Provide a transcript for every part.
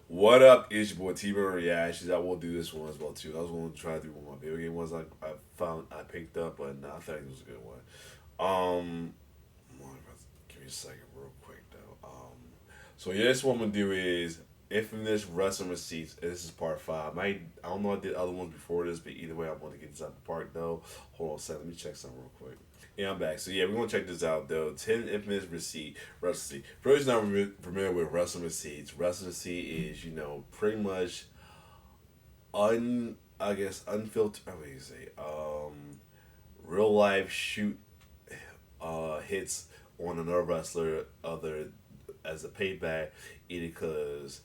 What up, it's your boy T-Burn Reactions. I will do this one as well too. I was going to try to do one of my video game ones I picked up, but I think it was a good one. Give me a second real quick though. So yeah, this one I'm gonna do is Infamous Wrestling Receipts. This is part 5. I don't know if I did other ones before this, but either way I want to get this out the park though. Hold on a second, let me check something real quick. Yeah, I'm back. So yeah, we're gonna check this out though. 10 infamous wrestling receipts. For those not familiar with wrestling receipts, wrestling receipt is, pretty much unfiltered. What do you say? Real life shoot hits on another wrestler other as a payback, either because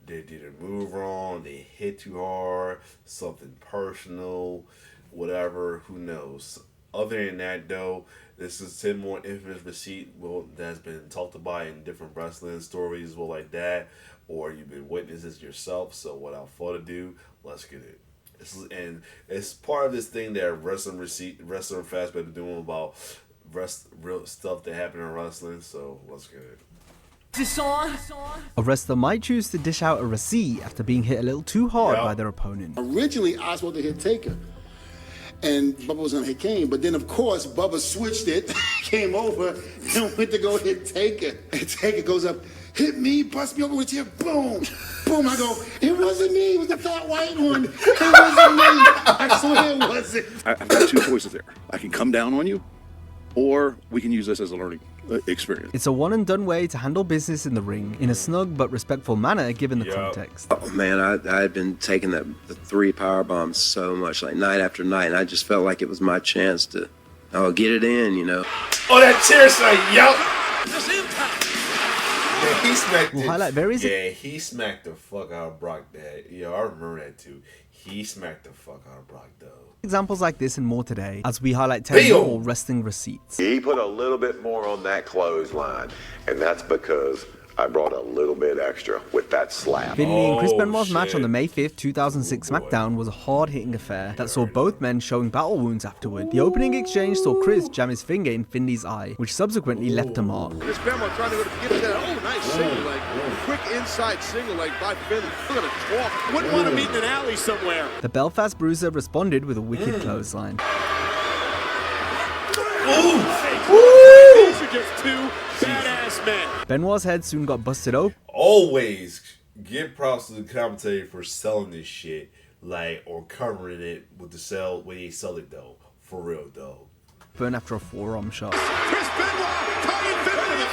they didn't move wrong, they hit too hard, something personal, whatever. Who knows? Other than that, though, this is 10 more infamous receipt that's been talked about in different wrestling stories, like that, or you've been witnesses yourself. So without further ado, let's get it. It's part of this thing that Wrestling Fast been doing about real stuff that happened in wrestling. So let's get it. A wrestler might choose to dish out a receipt after being hit a little too hard by their opponent. Originally, I was supposed to hit Taker, and Bubba was going to hit Kane, but then of course Bubba switched it, came over, and went to go hit Taker. And Taker goes up, hit me, bust me over with your boom, boom. I go, it wasn't me, it was the fat white one. It wasn't me. I swear it wasn't. I've got two choices there. I can come down on you, or we can use this as a learning experience. It's a one and done way to handle business in the ring in a snug but respectful manner given the context. Oh man, I had been taking the 3 power bombs so much, like night after night, and I just felt like it was my chance to get it in, Oh, that chair shot, Yeah, he smacked we'll highlight various he smacked the fuck out of Brock. I remember that too. He smacked the fuck out of Brock though. Examples like this and more today as we highlight 10 more wrestling receipts. He put a little bit more on that clothesline, and that's because I brought a little bit extra with that slap. Finlay and Chris Benoit's match on the May 5th, 2006 SmackDown was a hard-hitting affair that saw both men showing battle wounds afterward. The opening exchange saw Chris jam his finger in Finlay's eye, which subsequently left a mark. Chris Benoit trying to go to get that. Oh, nice single leg. Quick inside single leg by Finlay. Look at a talk. Wouldn't want to meet in an alley somewhere. The Belfast Bruiser responded with a wicked clothesline. These are just two badass men. Benoit's head soon got busted open. Always give props to the commentator for selling this shit, or covering it with the sell when they sell it though. For real though. Burn after a forearm shot. Chris Benoit tying Finlay.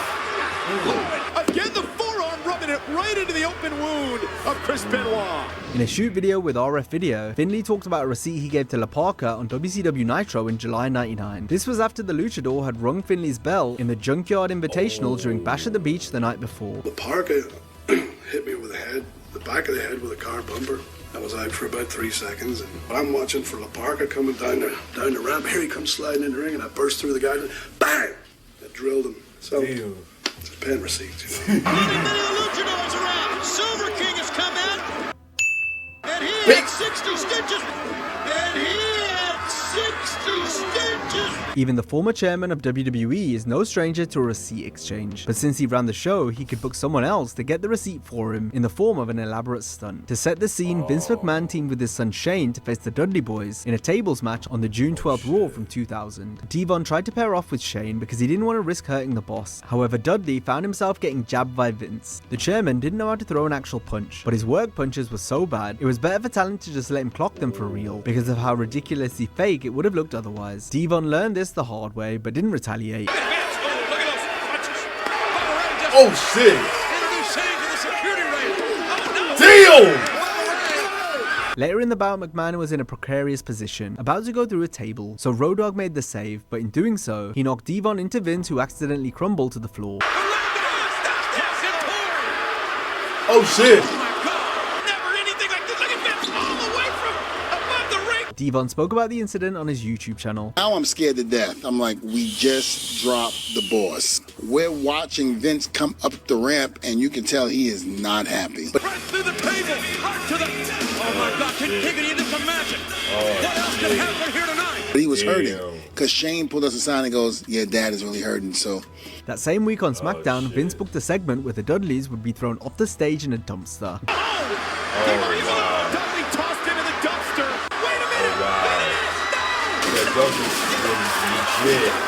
Again, the forearm rubbing it right into the open wound of Chris Benoit. In a shoot video with RF Video, Finlay talked about a receipt he gave to Parka on WCW Nitro in July '99. This was after the luchador had rung Finlay's bell in the Junkyard Invitational during Bash at the Beach the night before. Parka hit me with the back of the head with a car bumper. I was out for about 3 seconds, and I'm watching for Parka coming down the ramp. Here he comes sliding in the ring, and I burst through the guy, and bang! I drilled him. So it's a pen receipt. Many luchadors around. Silver King has come in, and he had 60 stitches. And he had 60 stitches. Even the former chairman of WWE is no stranger to a receipt exchange, but since he ran the show, he could book someone else to get the receipt for him in the form of an elaborate stunt. To set the scene, Vince McMahon teamed with his son Shane to face the Dudley Boys in a tables match on the June 12th Raw from 2000. Devon tried to pair off with Shane because he didn't want to risk hurting the boss. However, Dudley found himself getting jabbed by Vince. The chairman didn't know how to throw an actual punch, but his work punches were so bad, it was better for talent to just let him clock them for real, because of how ridiculously fake it would have looked otherwise. Devon learned this the hard way, but didn't retaliate. Oh shit! Damn! Later in the bout, McMahon was in a precarious position, about to go through a table, so Road Dogg made the save, but in doing so, he knocked Devon into Vince, who accidentally crumbled to the floor. Oh shit! Devon spoke about the incident on his YouTube channel. Now I'm scared to death. I'm like, we just dropped the boss. We're watching Vince come up the ramp, and you can tell he is not happy. Right through the table. Hart to the... Oh, my God. Can you just imagine? What else could happen here tonight? But he was hurting because Shane pulled us aside and goes, yeah, Dad is really hurting, so... That same week on SmackDown, Vince booked a segment where the Dudleys would be thrown off the stage in a dumpster. Dudley tossed into the dumpster. Wait a minute.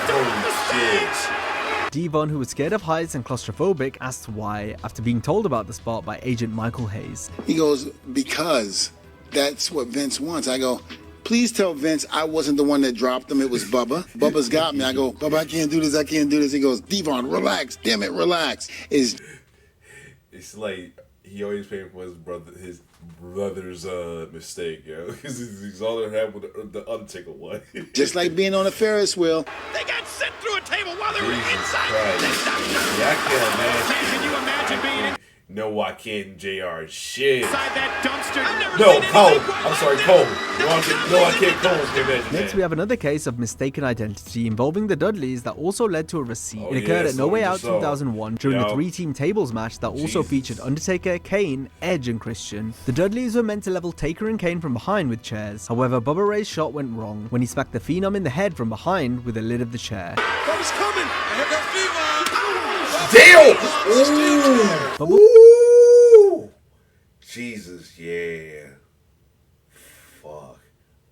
Holy shit. Devon, who was scared of heights and claustrophobic, asked why after being told about the spot by agent Michael Hayes. He goes, because that's what Vince wants. I go, please tell Vince I wasn't the one that dropped him. It was Bubba. Bubba's got me. I go, Bubba, I can't do this. I can't do this. He goes, Devon, relax. Damn it, relax. It's like he always paid for his brother's mistake, yo. Because he's all that happened with the Undertaker one. Just like being on a Ferris wheel. They got sent through a table while they were inside. Yeah, I can't imagine. Can you imagine being in? No, I can't, JR. Shit. Inside that dumpster. No, Cole. I'm sorry, Cole. No, I can't, Cole. Next, we have another case of mistaken identity involving the Dudleys that also led to a receipt. It occurred at No Way Out 2001 during the three-team tables match that also featured Undertaker, Kane, Edge, and Christian. The Dudleys were meant to level Taker and Kane from behind with chairs. However, Bubba Ray's shot went wrong when he smacked the Phenom in the head from behind with the lid of the chair. Bubba's coming. Here goes Deal! Ooh! Jesus, yeah. Fuck.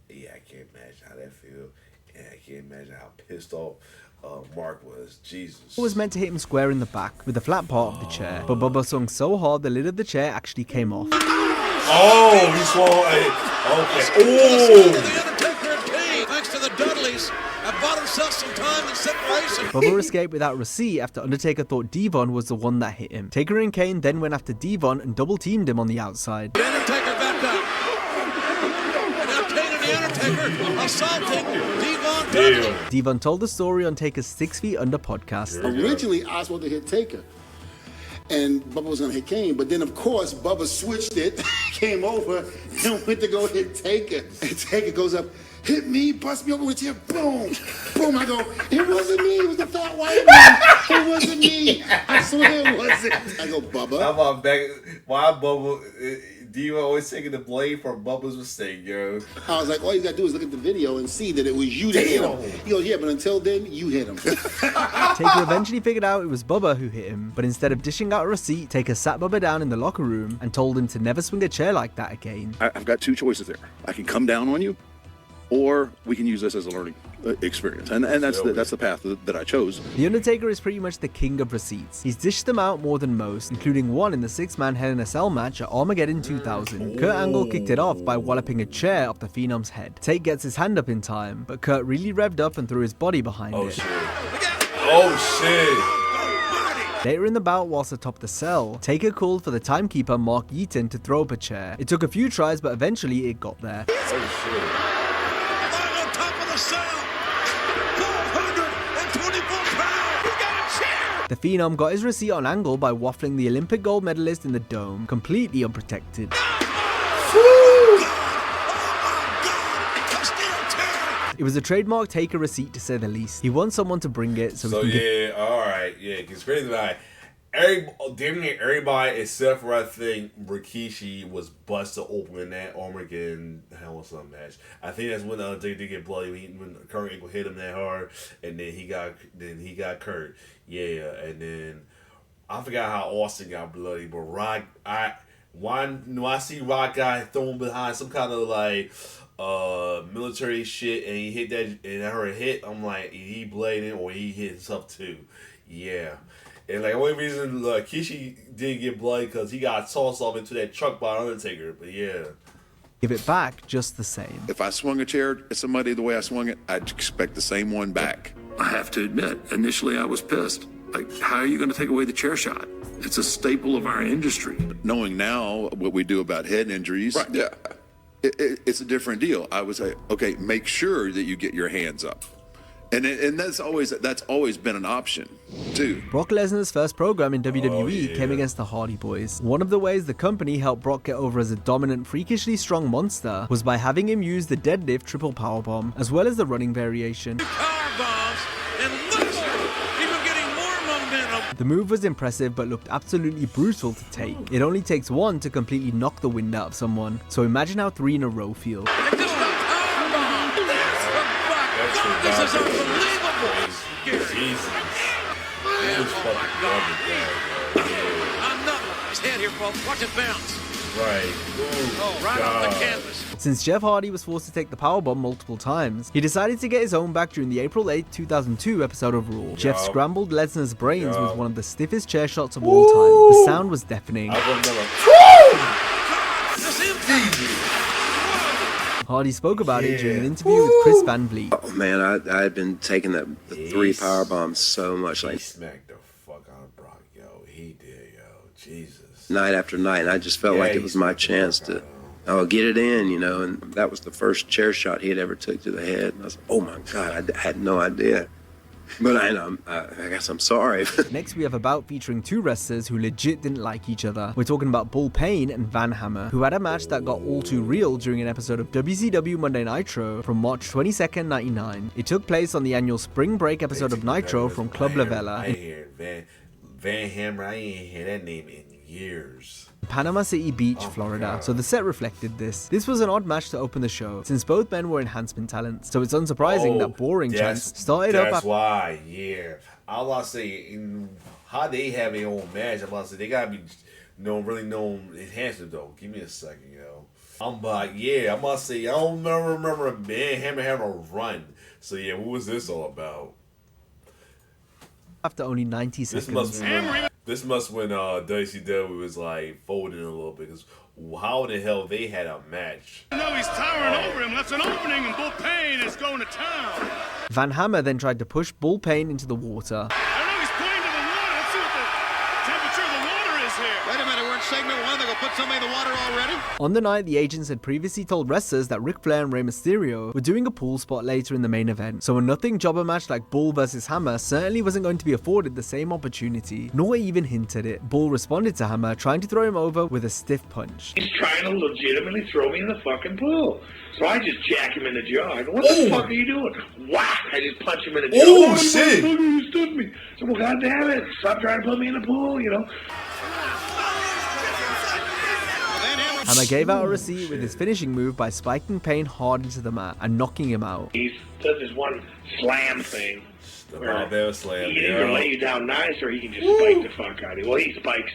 Yeah, I can't imagine how that feels. And I can't imagine how pissed off Mark was. Jesus. It was meant to hit him square in the back with the flat part of the chair, but Bubba swung so hard the lid of the chair actually came off. Oh, he swung. Okay. The Undertaker and Payne, thanks to the Dudleys, have bought themselves some time and separation. Bubba escaped without receipt after Undertaker thought Devon was the one that hit him. Taker and Kane then went after Devon and double-teamed him on the outside. The Undertaker back up. And now Kane and the Undertaker assaulting Devon Dudley. Devon told the story on Taker's 6 Feet Under podcast. Originally, I was supposed to hit Taker, and Bubba was going to hit Kane, but then, of course, Bubba switched it, came over, and went to go hit Taker. And Taker goes up, hit me, bust me over with your boom. Boom, I go, it wasn't me, it was the fat white man. It wasn't me. I swear it wasn't. I go, Bubba. I'm back. Why Bubba? Diva always taking the blame for Bubba's mistake, yo. I was like, all you got to do is look at the video and see that it was you that hit him. He goes, yeah, but until then, you hit him. Taker eventually figured out it was Bubba who hit him, but instead of dishing out a receipt, Taker sat Bubba down in the locker room and told him to never swing a chair like that again. I've got two choices there. I can come down on you, or we can use this as a learning experience. And that's the path that I chose. The Undertaker is pretty much the king of receipts. He's dished them out more than most, including one in the 6-man Hell in a Cell match at Armageddon 2000. Kurt Angle kicked it off by walloping a chair off the Phenom's head. Take gets his hand up in time, but Kurt really revved up and threw his body behind it. Oh shit. Later in the bout, whilst atop the cell, Taker called for the timekeeper Mark Eaton to throw up a chair. It took a few tries, but eventually it got there. Oh shit. The Phenom got his receipt on Angle by waffling the Olympic gold medalist in the dome, completely unprotected. It was a trademark Taker receipt to say the least. He wants someone to bring it so he can get... alright, yeah, because crazy about damn near everybody except for I think Rikishi was busted open in that Armageddon Hell in a Cell match. I think that's when Undertaker did get bloody when Kurt Angle hit him that hard, and then he got Kurt. Yeah, and then I forgot how Austin got bloody, but Rock, when I see Rock guy thrown behind some kind of like military shit, and he hit that, and I heard a hit, I'm like, he bladed or he hit himself too. Yeah. And like the only reason Kishi didn't get bloody because he got tossed off into that truck by Undertaker. But yeah, give it back just the same. If I swung a chair at somebody the way I swung it, I'd expect the same one back. I have to admit, initially I was pissed. Like, how are you going to take away the chair shot? It's a staple of our industry. Knowing now what we do about head injuries, right. Yeah, it's a different deal. I would say, okay, make sure that you get your hands up. And that's always been an option, too. Brock Lesnar's first program in WWE came against the Hardy Boys. One of the ways the company helped Brock get over as a dominant, freakishly strong monster was by having him use the deadlift triple powerbomb, as well as the running variation. The move was impressive but looked absolutely brutal to take. It only takes one to completely knock the wind out of someone, so imagine how 3 in a row feel. This is unbelievable! Jesus. I'm not his head here, folks. Watch it bounce. Right. Ooh, right off the canvas. Since Jeff Hardy was forced to take the powerbomb multiple times, he decided to get his own back during the April 8, 2002 episode of Raw. Jeff scrambled Lesnar's brains with one of the stiffest chair shots of all time. The sound was deafening. Hardy spoke about it during an interview with Chris Van Vliet. Oh man, I had been taking the 3 power bombs so much, He like smacked the fuck out of Brock, yo. He did, yo. Jesus. night after night, and I just felt like it was my chance to get it in, you know. And that was the first chair shot he had ever took to the head. And I was like, oh my God, I had no idea. But I guess I'm sorry. Next, we have a bout featuring 2 wrestlers who legit didn't like each other. We're talking about Bull Payne and Van Hammer, who had a match that got all too real during an episode of WCW Monday Nitro from March 22nd, 99. It took place on the annual spring break episode of Nitro from Club Lavella. I hear Van Hammer. I ain't hear that name in years. Panama City Beach, Florida, so the set reflected this. This was an odd match to open the show, since both men were enhancement talents, so it's unsurprising that boring chants started up. That's why, I was about to say, how they have their own match, I'm about to say, they gotta be really known enhancement though. Give me a second, yo. I'm like, I'm about to say, I don't remember Van Hammer having a run. So what was this all about? After only 90 seconds. This must when WCW was like folding a little bit, because how the hell they had a match? No, he's towering over him. That's an opening, and Bull Payne is going to town. Van Hammer then tried to push Bull Payne into the water. I know he's pointing to the water. Let's see what the temperature of the water is here. Wait a minute, we're in segment 1. They're going to put somebody in the water already? On the night, the agents had previously told wrestlers that Ric Flair and Rey Mysterio were doing a pool spot later in the main event, so a nothing jobber match like Bull vs Hammer certainly wasn't going to be afforded the same opportunity, nor even hinted it. Bull responded to Hammer, trying to throw him over with a stiff punch. He's trying to legitimately throw me in the fucking pool. So I just jack him in the jaw. I go, what the fuck are you doing? Whack! I just punch him in the jaw. Oh, shit! You stood me. So, well, God damn it. Stop trying to put me in the pool, you know. Hammer gave out a receipt with his finishing move by spiking Payne hard into the mat and knocking him out. He does this one slam thing. The slam. He can either lay you down nice or he can just spike the fuck out of you. Well, he spikes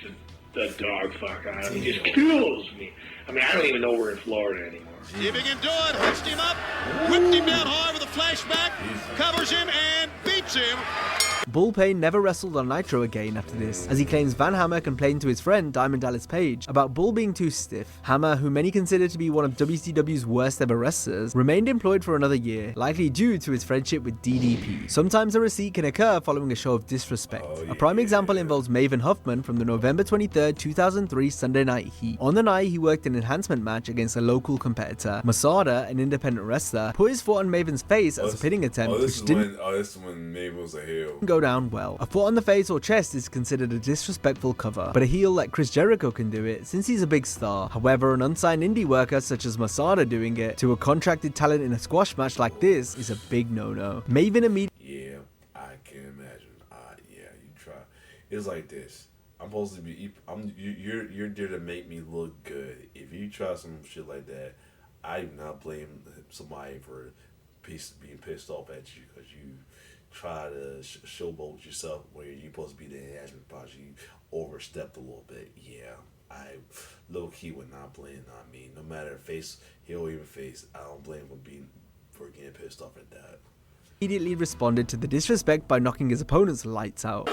the dog fuck out of him. He just kills me. I mean, I don't even know we're in Florida anymore. See if he can do it. Hitched him up. Whipped him down hard with a flashback. Covers him and beats him. Bull Payne never wrestled on Nitro again after this, as he claims Van Hammer complained to his friend Diamond Dallas Page about Bull being too stiff. Hammer, who many consider to be one of WCW's worst ever wrestlers, remained employed for another year, likely due to his friendship with DDP. Sometimes a receipt can occur following a show of disrespect. A prime example involves Maven Huffman from the November 23, 2003 Sunday Night Heat. On the night, he worked an enhancement match against a local competitor. Masada, an independent wrestler, put his foot on Maven's face as a pinning attempt, which didn't this is when Maven was a heel. Go down well. A foot on the face or chest is considered a disrespectful cover, but a heel like Chris Jericho can do it since he's a big star. However, an unsigned indie worker such as Masada doing it to a contracted talent in a squash match like this is a big no-no. Maven immediately. Yeah, I can imagine. You try. It's like this. I'm supposed to be. You're there to make me look good. If you try some shit like that, I do not blame somebody for being pissed off at you because you try to showboat yourself where you're supposed to be the enhancement project. You overstepped a little bit. Yeah, I low-key would not blame on me. No matter face, heel or even face, I don't blame him for getting pissed off at that. Immediately responded to the disrespect by knocking his opponent's lights out.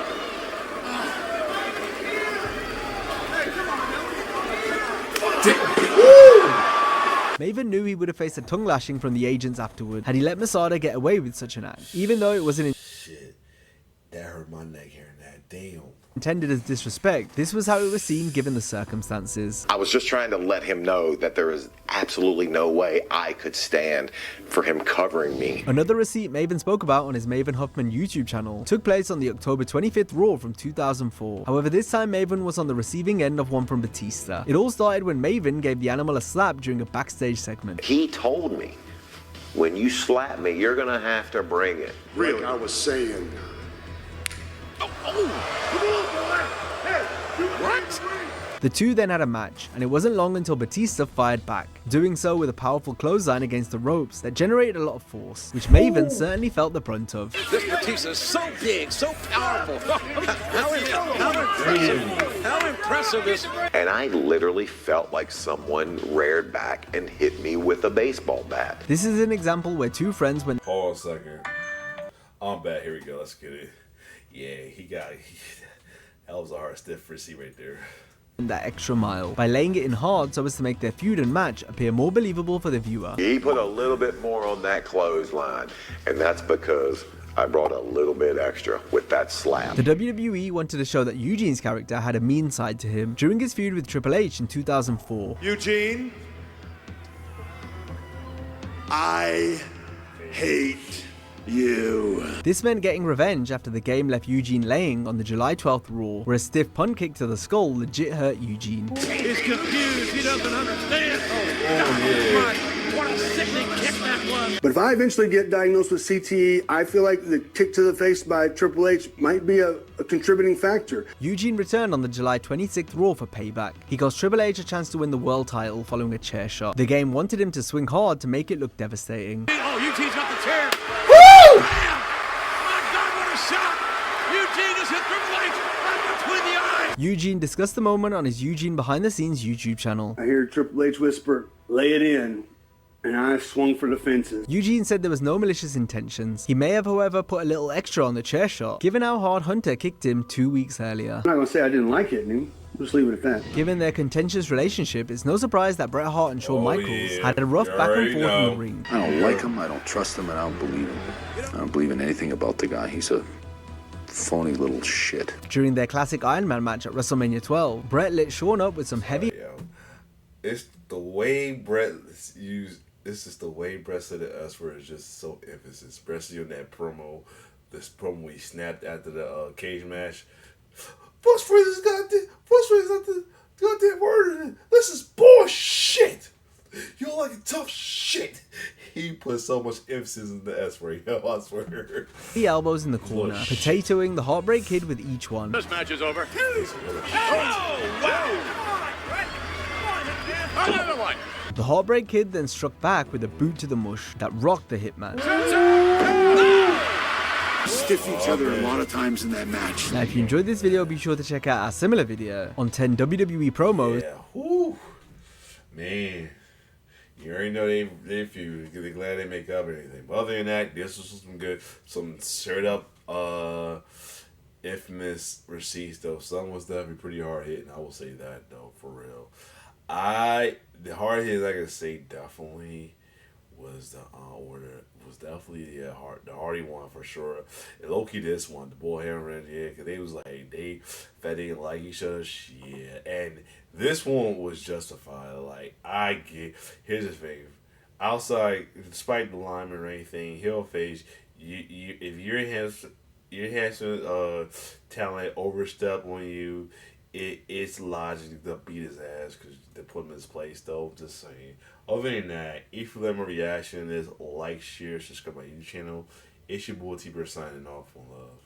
Maven knew he would have faced a tongue lashing from the agents afterward had he let Masada get away with such an act, even though it wasn't in. Shit, that hurt my neck hearing that. damn. Intended as disrespect, this was how it was seen given the circumstances. I was just trying to let him know that there is absolutely no way I could stand for him covering me. Another receipt Maven spoke about on his Maven Huffman YouTube channel took place on the October 25th Raw from 2004. However, this time Maven was on the receiving end of one from Batista. It all started when Maven gave the animal a slap during a backstage segment. He told me, when you slap me, you're gonna have to bring it. Really, I was saying. What? The two then had a match, and it wasn't long until Batista fired back, doing so with a powerful clothesline against the ropes that generated a lot of force, which Maven certainly felt the brunt of. This Batista is so big, so powerful. How impressive is... And I literally felt like someone reared back and hit me with a baseball bat. This is an example where two friends went... Pause a second. I'm back. Here we go. Let's get it. Yeah, that was a hard stiff receipt right there. that extra mile by laying it in hard so as to make their feud and match appear more believable for the viewer. He put a little bit more on that clothesline, and that's because I brought a little bit extra with that slap. The WWE wanted to show that Eugene's character had a mean side to him during his feud with Triple H in 2004. Eugene, I hate you. This meant getting revenge after the game left Eugene laying on the July 12th Raw, where a stiff punt kick to the skull legit hurt Eugene. He's confused. He doesn't understand. What a sickening kick that was. But if I eventually get diagnosed with CTE, I feel like the kick to the face by Triple H might be a contributing factor. Eugene returned on the July 26th Raw for Payback. He cost Triple H a chance to win the world title following a chair shot. The game wanted him to swing hard to make it look devastating. Oh, Eugene's got the chair. Woo! My God, what a shot! Eugene has hit Triple H right between the eyes. Eugene discussed the moment on his Eugene Behind the Scenes YouTube channel. I hear Triple H whisper, "Lay it in," and I swung for the fences. Eugene said there was no malicious intentions. He may have, however, put a little extra on the chair shot, given how hard Hunter kicked him 2 weeks earlier. I'm not going to say I didn't like hitting him. Just leave it at that. Given their contentious relationship, it's no surprise that Bret Hart and Shawn Michaels had a rough back and forth in the ring. I don't like him, I don't trust him, and I don't believe him. I don't believe in anything about the guy. He's a phony little shit. During their classic Iron Man match at WrestleMania 12, Bret lit Shawn up with some heavy... It's the way Bret used... This is the way Bret said it us where it's just so emphasis, especially on that promo. This promo he snapped after the cage match. What's for this goddamn word? This is bullshit. You don't like a tough shit. He put so much emphasis in the S word, yo, I swear. The elbows in the corner, potatoing the Heartbreak Kid with each one. This match is over. Oh, wow! Another one. The Heartbreak Kid then struck back with a boot to the mush that rocked the Hitman. Stiff each other a lot of times in that match. Now if you enjoyed this video, be sure to check out our similar video on 10 WWE promos. Yeah, whoo. Man, you already know they feud. They're glad they make up or anything. But other than that, this was some straight up infamous receipts though. Some was definitely pretty hard hitting. I will say that though, for real. The hard hit I can say definitely was the definitely the Hardy one for sure. And low-key this one, the Bull Hammer, yeah, because they was like they didn't like each other, yeah. And this one was justified. Like here's the thing, outside, despite the lineman or anything, heel face, you if your enhancement talent overstep on you, it's logic to beat his ass because they put him in his place though. Just saying. Other than that, if you let my reaction is like, share, subscribe my YouTube channel. It's your boy T-Bird signing off on love.